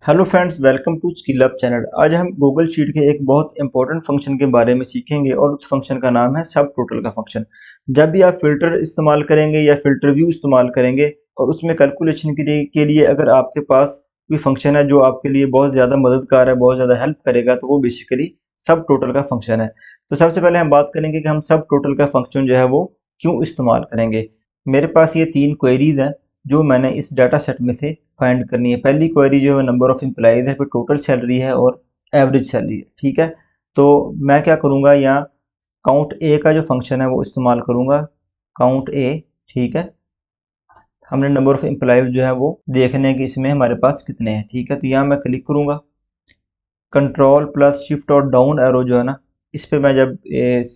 Hello friends, welcome to skill up channel. आज हम Google sheet के एक बहुत इंपॉर्टेंट फंक्शन के बारे में सीखेंगे और उस फंक्शन का नाम है सब टोटल का फंक्शन। जब भी आप फिल्टर इस्तेमाल करेंगे या फिल्टर व्यू इस्तेमाल करेंगे और उसमें कैलकुलेशन के लिए अगर आपके पास कोई फंक्शन है जो आपके लिए बहुत ज़्यादा मददगार है, बहुत ज़्यादा हेल्प करेगा, तो वो बेसिकली सब टोटल का फंक्शन है। तो सबसे पहले हम बात करेंगे कि हम सब टोटल का फंक्शन जो है वो क्यों इस्तेमाल करेंगे। मेरे पास ये 3 क्वेरीज हैं जो मैंने इस डाटा सेट में से फाइंड करनी है। पहली क्वेरी जो है नंबर ऑफ एम्प्लॉइज है, फिर टोटल सैलरी है और एवरेज सैलरी है। ठीक है, तो मैं क्या करूँगा, यहाँ काउंट ए का जो फंक्शन है वो इस्तेमाल करूँगा। काउंट ए, ठीक है। हमने नंबर ऑफ एम्प्लॉइज जो है वो देखने हैं कि इसमें हमारे पास कितने हैं। ठीक है, तो यहाँ मैं क्लिक करूँगा, कंट्रोल प्लस शिफ्ट और डाउन एरो जो है ना, इस पे मैं जब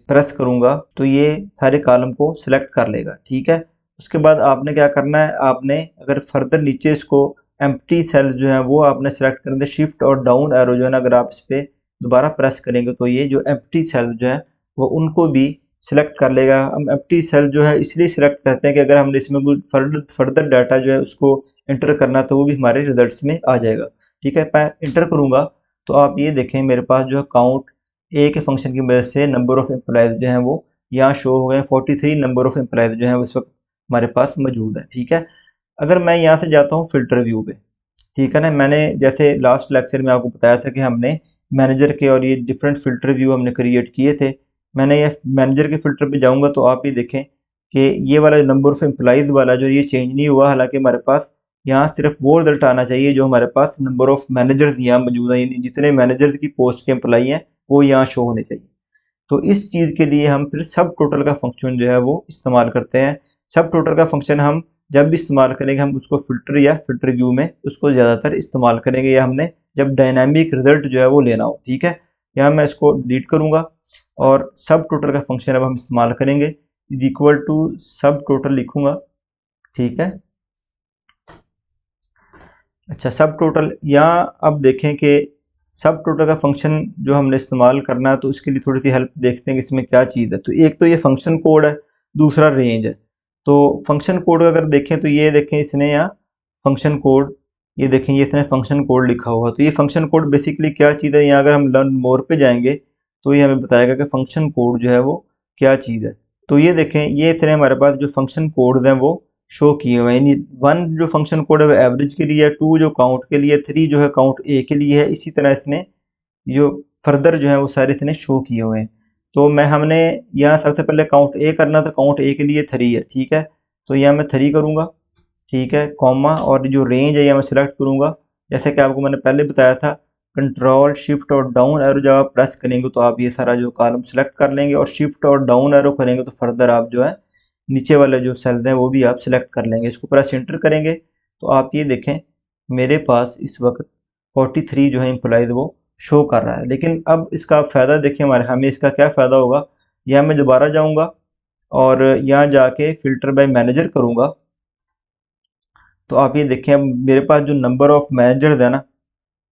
प्रेस करूँगा तो ये सारे कॉलम को सिलेक्ट कर लेगा। ठीक है, उसके बाद आपने क्या करना है, आपने अगर फर्दर नीचे इसको एम्प्टी सेल जो है वो आपने सेलेक्ट करना है। शिफ्ट और डाउन एरो जो है ना, अगर आप इस पर दोबारा प्रेस करेंगे तो ये जो एम्प्टी सेल जो है वो उनको भी सिलेक्ट कर लेगा। हम एम्प्टी सेल जो है इसलिए सिलेक्ट करते हैं कि अगर हमने इसमें कोई फर्दर डाटा जो है उसको इंटर करना तो वो भी हमारे रिजल्ट्स में आ जाएगा। ठीक है, मैं इंटर करूँगा तो आप ये देखें मेरे पास जो है काउंट ए के फंक्शन की वजह से नंबर ऑफ एम्प्लॉयज़ जो हैं वो यहाँ शो हो गए। 43 नंबर ऑफ एम्प्लॉयज़ जो हैं उस वक्त हमारे पास मौजूद है। ठीक है, अगर मैं यहाँ से जाता हूँ फिल्टर व्यू पे, ठीक है ना, मैंने जैसे लास्ट लेक्चर में आपको बताया था कि हमने मैनेजर के और ये डिफरेंट फिल्टर व्यू हमने क्रिएट किए थे। मैंने ये मैनेजर के फिल्टर पे जाऊँगा तो आप ये देखें कि ये वाला नंबर ऑफ एम्प्लॉयज़ वाला जो ये चेंज नहीं हुआ। हालांकि हमारे पास यहाँ सिर्फ वो रिजल्ट आना चाहिए जो हमारे पास नंबर ऑफ मैनेजर्स यहाँ मौजूद हैं, यानी जितने मैनेजर्स की पोस्ट के एम्प्लॉई हैं वो यहाँ शो होने चाहिए। तो इस चीज़ के लिए हम फिर सब टोटल का फंक्शन जो है वो इस्तेमाल करते हैं। सब टोटल का फंक्शन हम जब भी इस्तेमाल करेंगे हम उसको फिल्टर या फिल्टर व्यू में उसको ज़्यादातर इस्तेमाल करेंगे, या हमने जब डायनामिक रिजल्ट जो है वो लेना हो। ठीक है, यहाँ मैं इसको डिलीट करूँगा और सब टोटल का फंक्शन अब हम इस्तेमाल करेंगे। इज इक्वल टू सब टोटल लिखूँगा। ठीक है, अच्छा, सब टोटल यहाँ अब देखें कि सब टोटल का फंक्शन जो हमने इस्तेमाल करना है तो उसके लिए थोड़ी सी हेल्प देखते हैं कि इसमें क्या चीज़ है। तो एक तो ये फंक्शन कोड है, दूसरा रेंज है। तो फंक्शन कोड अगर देखें तो ये देखें इसने यहाँ फंक्शन कोड, ये देखें ये इसने फंक्शन कोड लिखा हुआ। तो ये फंक्शन कोड बेसिकली क्या चीज़ है, यहाँ अगर हम लर्न मोर पे जाएंगे तो ये हमें बताएगा कि फंक्शन कोड जो है वो क्या चीज़ है। तो ये देखें ये इसने हमारे पास जो फंक्शन कोड हैं वो शो किए हुए हैं। यानी 1 जो फंक्शन कोड है वो एवरेज के लिए है, 2 जो काउंट के लिए, 3 जो है काउंट ए के लिए है। इसी तरह इसने जो फर्दर जो है वो सारे इसने शो किए हुए हैं। तो मैं हमने यहाँ सबसे पहले काउंट ए करना, तो काउंट ए के लिए 3 है। ठीक है, तो यहाँ मैं 3 करूँगा। ठीक है, कॉमा, और जो रेंज है यहाँ मैं सिलेक्ट करूँगा। जैसे कि आपको मैंने पहले बताया था, कंट्रोल शिफ्ट और डाउन एरो जब आप प्रेस करेंगे तो आप ये सारा जो कॉलम सेलेक्ट कर लेंगे, और शिफ्ट और डाउन एरो करेंगे तो फर्दर आप जो है नीचे वाले जो सेल्स हैं वो भी आप सिलेक्ट कर लेंगे। इसको प्रेस एंटर करेंगे तो आप ये देखें मेरे पास इस वक्त 43 जो है एम्प्लॉयज़ वो शो कर रहा है। लेकिन अब इसका आप फ़ायदा देखें, हमें इसका क्या फ़ायदा होगा। यहाँ मैं दोबारा जाऊँगा और यहाँ जाके फ़िल्टर बाय मैनेजर करूँगा तो आप ये देखें अब मेरे पास जो नंबर ऑफ़ मैनेजर्स है ना,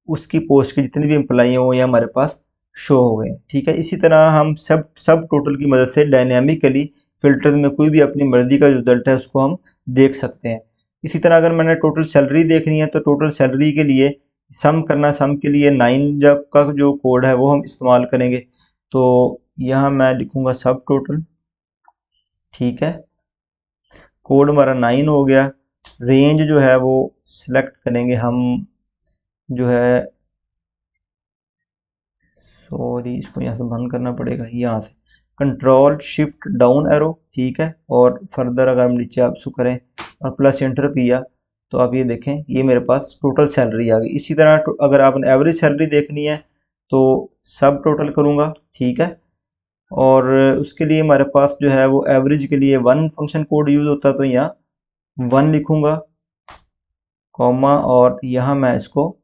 उसकी पोस्ट के जितने भी एम्प्लॉई हैं वो यहाँ हमारे पास शो हो गए हैं। ठीक है, इसी तरह हम सब सब टोटल की मदद से डायनामिकली फिल्टर्स में कोई भी अपनी मर्जी का जो रिजल्ट है उसको हम देख सकते हैं। इसी तरह अगर मैंने टोटल सैलरी देखनी है तो टोटल सैलरी के लिए सम करना, सम के लिए 9 का जो कोड है वो हम इस्तेमाल करेंगे। तो यहाँ मैं लिखूँगा सब टोटल। ठीक है, कोड हमारा 9 हो गया। रेंज जो है वो सिलेक्ट करेंगे हम, जो है सॉरी इसको यहाँ से बंद करना पड़ेगा, यहाँ से कंट्रोल शिफ्ट डाउन एरो। ठीक है, और फर्दर अगर हम नीचे आप इसको करें और प्लस एंटर किया तो आप ये देखें ये मेरे पास टोटल सैलरी आ गई। इसी तरह अगर आपने एवरेज सैलरी देखनी है तो सब टोटल करूँगा। ठीक है, और उसके लिए हमारे पास जो है वो एवरेज के लिए 1 फंक्शन कोड यूज़ होता है, तो यहाँ 1 लिखूँगा, कॉमा, और यहाँ मैं इसको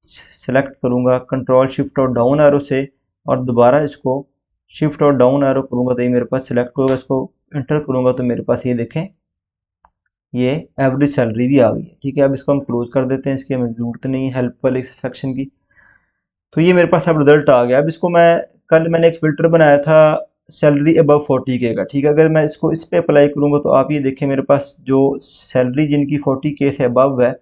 सेलेक्ट करूँगा कंट्रोल शिफ्ट और डाउन एरो से, और दोबारा इसको शिफ्ट और डाउन एरो करूँगा तो ये मेरे पास सिलेक्ट होगा। इसको एंटर करूँगा तो मेरे पास ये देखें ये एवरेज सैलरी भी आ गई है। ठीक है, अब इसको हम क्लोज कर देते हैं, इसकी हमें ज़रूरत नहीं है हेल्प वाले सेक्शन की। तो ये मेरे पास अब रिजल्ट आ गया। अब इसको कल मैंने एक फ़िल्टर बनाया था सैलरी अबव 40K का। ठीक है, अगर मैं इसको इस पे अप्लाई करूँगा तो आप ये देखें मेरे पास जो सैलरी जिनकी 40K से अबव है,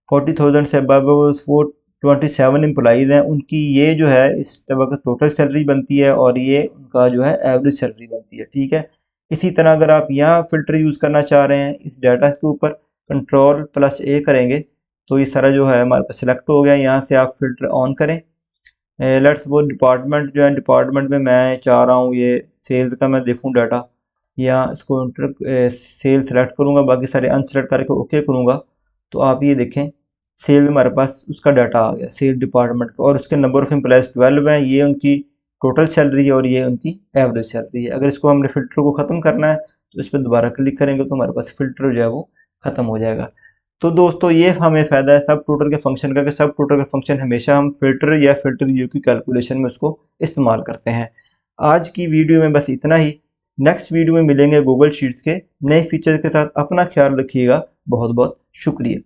40,000 से अबव, वो 27 एम्प्लॉइज़ हैं, उनकी ये जो है इस वक्त टोटल सैलरी बनती है और ये उनका जो है एवरेज सैलरी बनती है। ठीक है, इसी तरह अगर आप यहाँ फ़िल्टर यूज़ करना चाह रहे हैं इस डाटा के ऊपर Ctrl+A करेंगे तो ये सारा जो है हमारे पास सिलेक्ट हो गया। यहाँ से आप फ़िल्टर ऑन करें। लेट्स वो डिपार्टमेंट जो है, डिपार्टमेंट में मैं चाह रहा हूँ ये सेल्स का मैं देखूँ डाटा, या इसको सेल सेलेक्ट करूँगा, बाकी सारे अनसेलेक्ट करके ओके करूँगा तो आप ये देखें सेल में हमारे पास उसका डाटा आ गया सेल डिपार्टमेंट का, और उसके नंबर ऑफ़ एम्प्लॉइज़ 12 है। ये उनकी टोटल सैलरी है और ये उनकी एवरेज सैलरी है। अगर इसको हमने फ़िल्टर को ख़त्म करना है तो इस पर दोबारा क्लिक करेंगे तो हमारे पास फ़िल्टर जो है वो ख़त्म हो जाएगा। तो दोस्तों ये हमें फ़ायदा है सब टोटल के फंक्शन का कि सब टोटल का फंक्शन हमेशा हम फ़िल्टर या फ़िल्टर व्यू की कैलकुलेशन में उसको इस्तेमाल करते हैं। आज की वीडियो में बस इतना ही। नेक्स्ट वीडियो में मिलेंगे गूगल शीट्स के नए फीचर के साथ। अपना ख्याल रखिएगा। बहुत बहुत शुक्रिया।